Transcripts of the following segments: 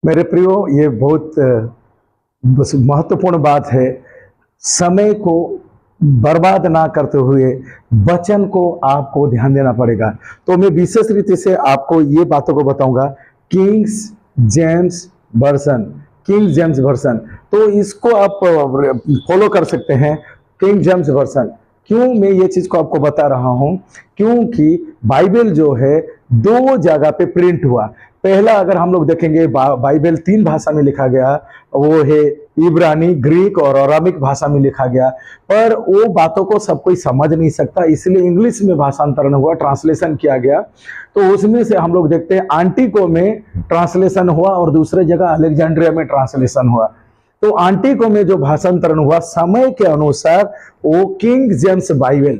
मेरे प्रियो, ये बहुत महत्वपूर्ण बात है। समय को बर्बाद ना करते हुए वचन को आपको ध्यान देना पड़ेगा। तो मैं विशेष रीति से आपको ये बातों को बताऊंगा। Kings James version, king James version, तो इसको आप फॉलो कर सकते हैं। King James version. क्यों मैं ये चीज को आपको बता रहा हूं? क्योंकि बाइबल जो है दो जगह पे प्रिंट हुआ। पहला अगर हम लोग देखेंगे, बाइबल 3 भाषा में लिखा गया, वो है इब्रानी, ग्रीक और अरामिक भाषा में लिखा गया। पर वो बातों को सब कोई समझ नहीं सकता, इसलिए इंग्लिश में भाषांतरण हुआ, ट्रांसलेशन किया गया। तो उसमें से हम लोग देखते हैं आंटिको में ट्रांसलेशन हुआ और दूसरे जगह अलेक्जेंड्रिया में ट्रांसलेशन हुआ। तो आंटिको में जो भाषांतरण हुआ समय के अनुसार वो किंग जेम्स बाइबल,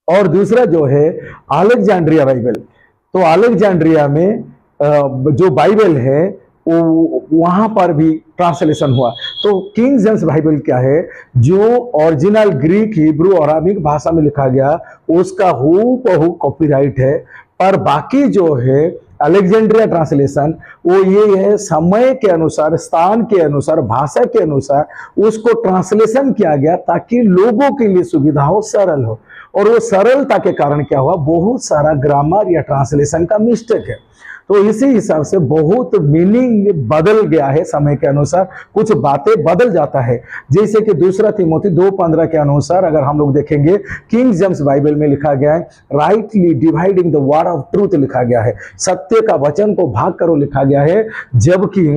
और दूसरा जो है अलेक्जेंड्रिया बाइबल। तो अलेक्जेंड्रिया में जो बाइबल है वो वहां पर भी ट्रांसलेशन हुआ। तो किंग जेम्स बाइबल क्या है? जो ओरिजिनल ग्रीक, हिब्रू और अरामिक भाषा में लिखा गया उसका हूबहू कॉपीराइट है। पर बाकी जो है अलेक्जेंड्रिया ट्रांसलेशन, वो ये है समय के अनुसार, स्थान के अनुसार, भाषा के अनुसार उसको ट्रांसलेशन किया गया ताकि लोगों के लिए सुविधा हो, सरल हो। और वो सरलता के कारण क्या हुआ, बहुत सारा ग्रामर या ट्रांसलेशन का मिस्टेक है। तो इसी हिसाब से बहुत मीनिंग बदल गया है समय के अनुसार, कुछ बातें बदल जाता है। जैसे कि दूसरा तिमोथी 2:15 के अनुसार अगर हम लोग देखेंगे, किंग जेम्स बाइबल में लिखा गया है rightly dividing the word of truth लिखा गया है, सत्य का वचन को भाग करो लिखा गया है। जबकि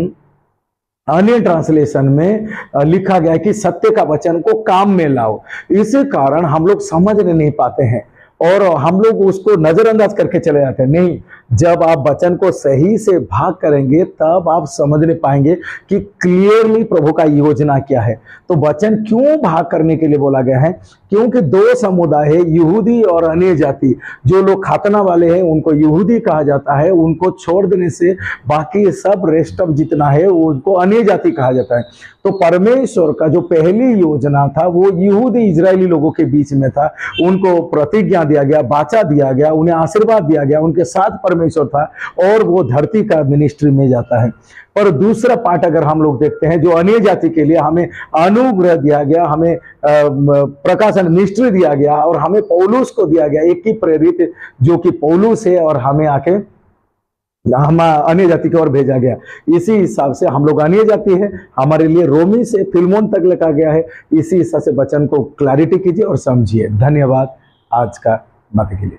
अन्य ट्रांसलेशन में लिखा गया है कि सत्य का वचन को काम में लाओ। इसी कारण हम लोग समझ नहीं पाते हैं और हम लोग उसको नजरअंदाज करके चले जाते हैं। नहीं, जब आप वचन को सही से भाग करेंगे तब आप समझने पाएंगे कि क्लियरली प्रभु का योजना क्या है। तो वचन क्यों भाग करने के लिए बोला गया है? क्योंकि दो समुदाय है, यहूदी और अन्य जाति। जो लोग खतना वाले हैं उनको यहूदी कहा जाता है, उनको छोड़ देने से बाकी सब रेस्ट ऑफ जितना है उनको अन्य जाति कहा जाता है। तो परमेश्वर का जो पहली योजना था वो यहूदी इजरायली लोगों के बीच में था। उनको प्रतिज्ञा दिया गया, वाचा दिया गया, उन्हें आशीर्वाद दिया गया, उनके साथ परमेश्वर था और वो धरती का मिनिस्ट्री में जाता है। पर दूसरा पार्ट अगर हम लोग देखते हैं, जो अन्य जाति के लिए हमें अनुग्रह दिया गया, हमें प्रकाशन मिनिस्ट्री दिया गया और हमें पौलुस को दिया गया, एक ही प्रेरित जो कि पौलुस है, और हमें आके हम अन्य जाति की ओर भेजा गया। इसी हिसाब से हम लोग अन्य जाति है, हमारे लिए रोमी से फिलमोन तक लिखा गया है। इसी हिसाब से वचन को क्लैरिटी कीजिए और समझिए। धन्यवाद आज का बात के लिए।